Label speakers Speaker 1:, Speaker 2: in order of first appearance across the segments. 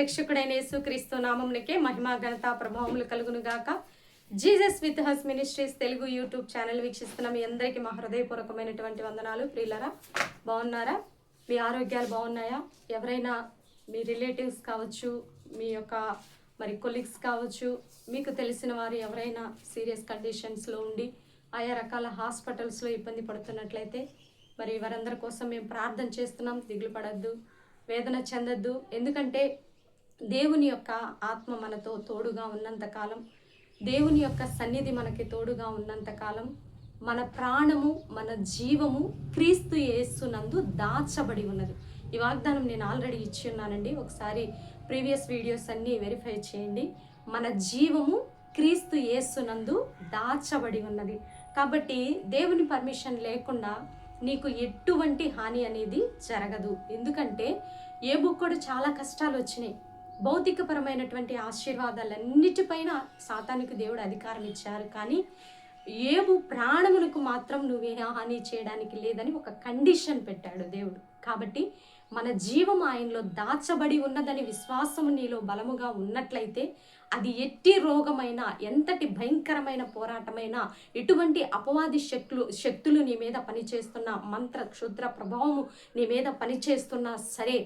Speaker 1: రక్షకుడైన యేసుక్రీస్తు నామమునకే మహిమ ఘనత ప్రభావములు కలుగును గాక. Jesus with has ministries Telugu YouTube channel వీక్షిస్తున్న మీ అందరికీ మా హృదయపూర్వకమైనటువంటి వందనాలు. ప్రియులరా, బాగున్నారా? మీ ఆరోగ్యాలు బాగున్నాయా? ఎవరైనా మీ రిలేటివ్స్ కావచ్చు, మీ యొక్క కొలీగ్స్ కావచ్చు, మీకు తెలిసిన వారు ఎవరైనా సీరియస్ కండిషన్స్లో ఉండి ఆయా రకాల హాస్పిటల్స్లో ఇబ్బంది పడుతున్నట్లయితే వారందరి కోసం మేము ప్రార్థన చేస్తున్నాం. దిగులు పడద్దు, వేదన చెందద్దు. ఎందుకంటే దేవుని యొక్క ఆత్మ మనతో తోడుగా ఉన్నంతకాలం, దేవుని యొక్క సన్నిధి మనకి తోడుగా ఉన్నంతకాలం మన ప్రాణము, మన జీవము క్రీస్తు యేసునందు దాచబడి ఉన్నది. ఈ వాగ్దానం నేను ఆల్రెడీ ఇచ్చి ఉన్నానండి. ఒకసారి ప్రీవియస్ వీడియోస్ అన్నీ వెరిఫై చేయండి. మన జీవము క్రీస్తు యేసునందు దాచబడి ఉన్నది. కాబట్టి దేవుని పర్మిషన్ లేకుండా నీకు ఎటువంటి హాని అనేది జరగదు. ఎందుకంటే ఏబుకు చాలా కష్టాలు వచ్చినాయి. భౌతికపరమైనటువంటి ఆశీర్వాదాలన్నిటిపైన సాతానికి దేవుడు అధికారం ఇచ్చారు. కానీ ఏబు ప్రాణములకు మాత్రం నువ్వే హాని చేయడానికి లేదని ఒక కండిషన్ పెట్టాడు దేవుడు. కాబట్టి మన జీవం ఆయనలో దాచబడి ఉన్నదని విశ్వాసము నీలో బలముగా ఉన్నట్లయితే అది ఎట్టి రోగమైనా, ఎంతటి భయంకరమైన పోరాటమైనా, ఎటువంటి అపవాది శక్తులు నీ మీద పనిచేస్తున్న, మంత్ర క్షుద్ర ప్రభావము నీ మీద పనిచేస్తున్నా సరే,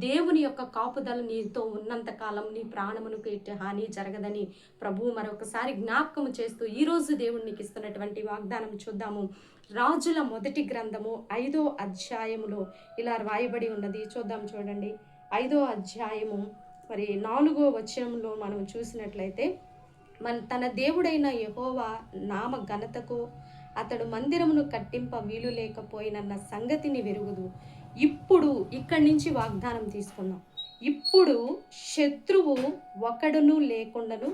Speaker 1: దేవుని యొక్క కాపుదల నీతో ఉన్నంతకాలం నీ ప్రాణమునకు ఎట్టి హాని జరగదని ప్రభువు మరొకసారి జ్ఞాపకము చేస్తూ ఈరోజు దేవుడు నీకు ఇస్తున్నటువంటి వాగ్దానం చూద్దాము. రాజుల మొదటి గ్రంథము 5వ అధ్యాయములో ఇలా రాయబడి ఉన్నది. చూద్దాం, చూడండి. 5వ అధ్యాయము 4వ వచనంలో మనం చూసినట్లయితే, తన దేవుడైన యెహోవా నామ ఘనతకు అతడు మందిరమును కట్టింప వీలు లేకపోయినన్న సంగతిని వెరుగుదు. ఇప్పుడు ఇక్కడి నుంచి వాగ్దానం తీసుకున్నాం. ఇప్పుడు శత్రువు ఒకడును లేకుండాను,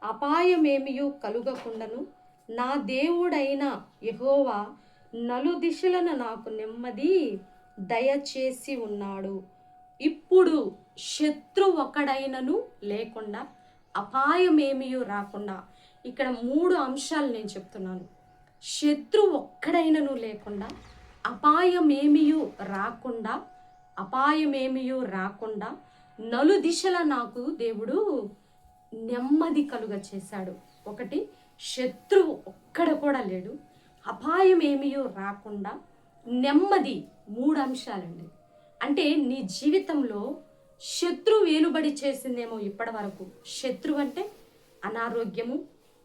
Speaker 1: అపాయమేమియు కలుగకుండాను నా దేవుడైన యెహోవా నలుదిశలను నాకు నెమ్మది దయచేసి ఉన్నాడు. ఇప్పుడు శత్రు ఒకడైనను లేకుండా, అపాయమేమియు రాకుండా. ఇక్కడ 3 అంశాలు నేను చెప్తున్నాను. శత్రు ఒక్కడైనను లేకుండా, అపాయమేమియు రాకుండా నలుదిశల నాకు దేవుడు నెమ్మది కలుగ చేశాడు. ఒకటి, శత్రువు ఒక్కడ కూడా లేడు, అపాయం ఏమియో రాకుండా నెమ్మది. 3 అంశాలండి. అంటే నీ జీవితంలో శత్రువు వేలుబడి చేసిందేమో ఇప్పటి వరకు. శత్రువు అంటే అనారోగ్యము,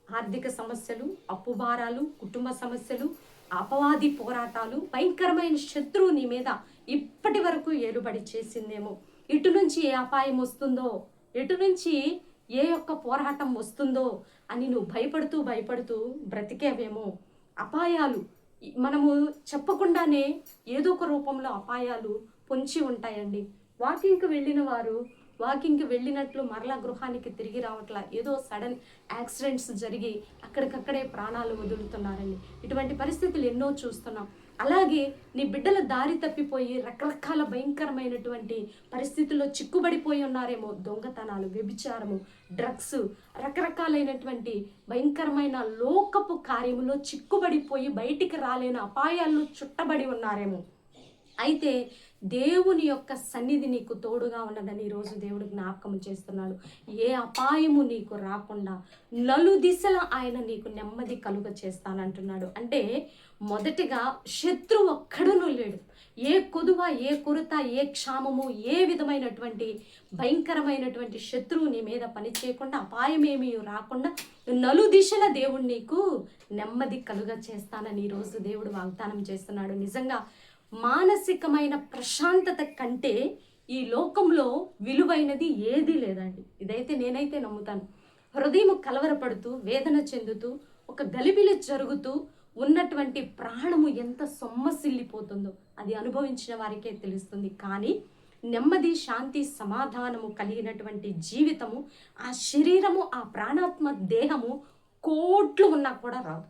Speaker 1: ఆర్థిక సమస్యలు, అప్పుభారాలు, కుటుంబ సమస్యలు, అపవాది పోరాటాలు, భయంకరమైన శత్రువు నీ మీద ఇప్పటి వరకు ఏలుబడి చేసిందేమో. ఇటు నుంచి ఏ అపాయం వస్తుందో, ఎటు నుంచి ఏ యొక్క పోరాటం వస్తుందో అని నువ్వు భయపడుతూ బ్రతికేవేమో. అపాయాలు మనము చెప్పకుండానే ఏదో ఒక రూపంలో అపాయాలు పొంచి ఉంటాయండి. వాకింగ్కి వెళ్ళినట్లు మరలా గృహానికి తిరిగి రావట్లా, ఏదో సడన్ యాక్సిడెంట్స్ జరిగి అక్కడికక్కడే ప్రాణాలు వదులుతున్నారండి. ఇటువంటి పరిస్థితులు ఎన్నో చూస్తున్నాం. అలాగే నీ బిడ్డల దారి తప్పిపోయి రకరకాల భయంకరమైనటువంటి పరిస్థితుల్లో చిక్కుబడిపోయి ఉన్నారేమో. దొంగతనాలు, వ్యభిచారము, డ్రగ్స్, రకరకాలైనటువంటి భయంకరమైన లోకపు కార్యములో చిక్కుబడిపోయి బయటికి రాలేని అపాయాల్లో చుట్టబడి ఉన్నారేమో. అయితే దేవుని యొక్క సన్నిధి నీకు తోడుగా ఉన్నదని ఈరోజు దేవుడు జ్ఞాపకం చేస్తున్నాడు. ఏ అపాయము నీకు రాకుండా నలుదిశల ఆయన నీకు నెమ్మది కలుగ చేస్తానంటున్నాడు. అంటే మొదటిగా శత్రువు ఒక్కడును లేడు. ఏ కొదువ, ఏ కొరత, ఏ క్షామము, ఏ విధమైనటువంటి భయంకరమైనటువంటి శత్రువు నీ మీద పని చేయకుండా, అపాయమేమీ రాకుండా నలుదిశల దేవుడు నీకు నెమ్మది కలుగ చేస్తానని ఈరోజు దేవుడు వాగ్దానం చేస్తున్నాడు. నిజంగా మానసికమైన ప్రశాంతత కంటే ఈ లోకంలో విలువైనది ఏదీ లేదండి. ఇదైతే నేనైతే నమ్ముతాను. హృదయం కలవరపడుతూ, వేదన చెందుతూ, ఒక గలిబిలి జరుగుతూ ఉన్నటువంటి ప్రాణము ఎంత సొమ్మసిల్లిపోతుందో అది అనుభవించిన వారికే తెలుస్తుంది. కానీ నెమ్మది, శాంతి, సమాధానము కలిగినటువంటి జీవితము, ఆ శరీరము, ఆ ప్రాణాత్మ దేహము కోట్లు ఉన్నా కూడా రాదు,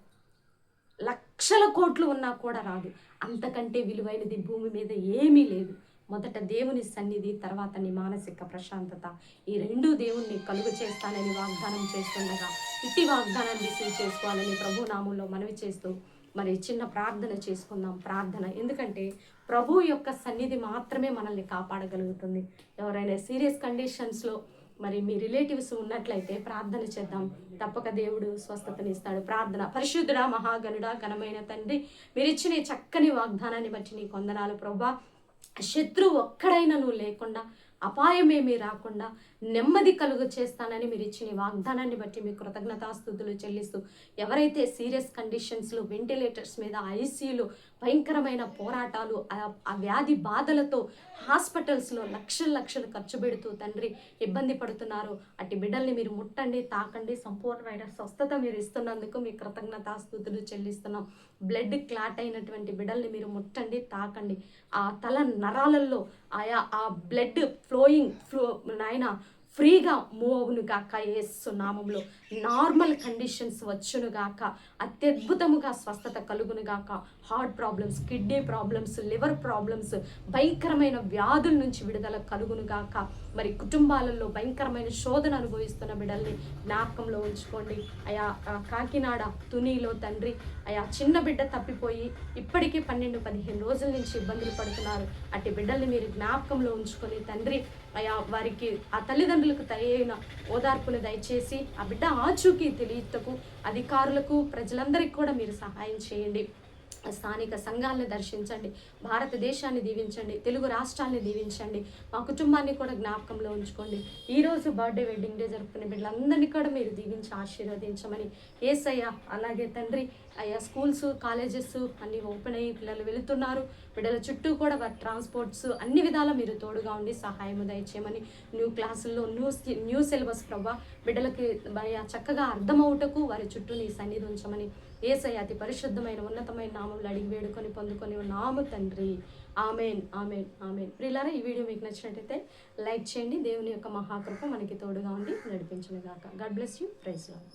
Speaker 1: లక్షల కోట్లు ఉన్నా కూడా రాదు. అంతకంటే విలువైనది భూమి మీద ఏమీ లేదు. మొదట దేవుని సన్నిధి, తర్వాత నీ మానసిక ప్రశాంతత. ఈ 2 దేవుణ్ణి కలుగు చేస్తానని వాగ్దానం చేస్తుండగా ఇట్టి వాగ్దానాన్ని రిసీవ్ చేసుకోవాలని ప్రభు నామంలో మనవి చేస్తూ మరి చిన్న ప్రార్థన చేసుకుందాం. ప్రార్థన, ఎందుకంటే ప్రభు యొక్క సన్నిధి మాత్రమే మనల్ని కాపాడగలుగుతుంది. ఎవరైనా సీరియస్ కండిషన్స్లో మరి మీ రిలేటివ్స్ ఉన్నట్లయితే ప్రార్థన చేద్దాం, తప్పక దేవుడు స్వస్థతనిస్తాడు. ప్రార్థన. పరిశుద్ధుడా, మహాగణుడా, ఘనమైన తండ్రి, మీరు ఇచ్చిన ఈ చక్కని వాగ్దానాన్ని బట్టి నీకు వందనాలు ప్రభువా. శత్రువు ఒక్కడైనా నువ్వు లేకుండా, అపాయమేమీ రాకుండా నెమ్మది కలుగు చేస్తానని మీరు ఇచ్చిన వాగ్దానాన్ని బట్టి మీ కృతజ్ఞతాస్తుతులు చెల్లిస్తూ, ఎవరైతే సీరియస్ కండిషన్స్లో వెంటిలేటర్స్ మీద, ఐసీయూలో భయంకరమైన పోరాటాలు, ఆ వ్యాధి బాధలతో హాస్పిటల్స్లో లక్షలు ఖర్చు పెడుతూ తండ్రి ఇబ్బంది పడుతున్నారు, అట్టి బిడ్డల్ని మీరు ముట్టండి, తాకండి. సంపూర్ణమైన స్వస్థత మీరు ఇస్తున్నందుకు మీ కృతజ్ఞతాస్తుతులు చెల్లిస్తున్నాం. బ్లడ్ క్లాట్ అయినటువంటి బిడ్డల్ని మీరు ముట్టండి, తాకండి. ఆ తల నరాలలో ఆ బ్లడ్ ఫ్లో నాయన ఫ్రీగా మూవ్ అవును గాక. యేసు నామంలో నార్మల్ కండిషన్స్ వచ్చును గాక. అత్యద్భుతముగా స్వస్థత కలుగును గాక. Heart problems, kidney problems, liver problems, భయంకరమైన వ్యాధుల నుంచి విడుదల కలుగును గాక. మరి కుటుంబాలలో భయంకరమైన శోధన అనుభవిస్తున్న బిడ్డల్ని జ్ఞాపకంలో ఉంచుకోండి అయా. కాకినాడ తునిలో తండ్రి అయా, చిన్న బిడ్డ తప్పిపోయి ఇప్పటికీ 12-15 రోజుల నుంచి ఇబ్బందులు పడుతున్నారు. అట్టి బిడ్డల్ని మీరు జ్ఞాపకంలో ఉంచుకొని తండ్రి అయా, వారికి ఆ తల్లిదండ్రులకు తగిన ఓదార్పును దయచేసి ఆ బిడ్డ ఆచూకీ తెలియటకు అధికారులకు, ప్రజలందరికీ కూడా మీరు సహాయం చేయండి. స్థానిక సంఘాలను దర్శించండి, భారతదేశాన్ని దీవించండి, తెలుగు రాష్ట్రాన్ని దీవించండి, మా కుటుంబాన్ని కూడా జ్ఞాపకంలో ఉంచుకోండి. ఈరోజు బర్త్డే, వెడ్డింగ్ డే జరుపుకునే బిడ్డలందరినీ కూడా మీరు దీవించి ఆశీర్వదించమని యేసయ్య. అలాగే తండ్రి అయ్యా, స్కూల్స్, కాలేజెస్ అన్నీ ఓపెన్ అయ్యి పిల్లలు వెళుతున్నారు. బిడ్డల చుట్టూ కూడా వారి ట్రాన్స్పోర్ట్స్ అన్ని విధాలా మీరు తోడుగా ఉండి సహాయం దయచేయమని, న్యూ క్లాసుల్లో న్యూ సిలబస్ ప్రభా బిడ్డలకి చక్కగా అర్థమవుటకు వారి చుట్టూ నీ సన్నిధి ఉంచమని యేసయ్య అతి పరిశుద్ధమైన ఉన్నతమైన నామంలో అడిగి వేడుకొని పొందుకొని ఉన్నాము తండ్రి. Amen, amen, amen. ప్రియులారా, ఈ వీడియో మీకు నచ్చినట్టయితే లైక్ చేయండి. దేవుని యొక్క మహాకృప మనకి తోడుగా ఉండి నడిపించును గాక. God bless you. Praise lord.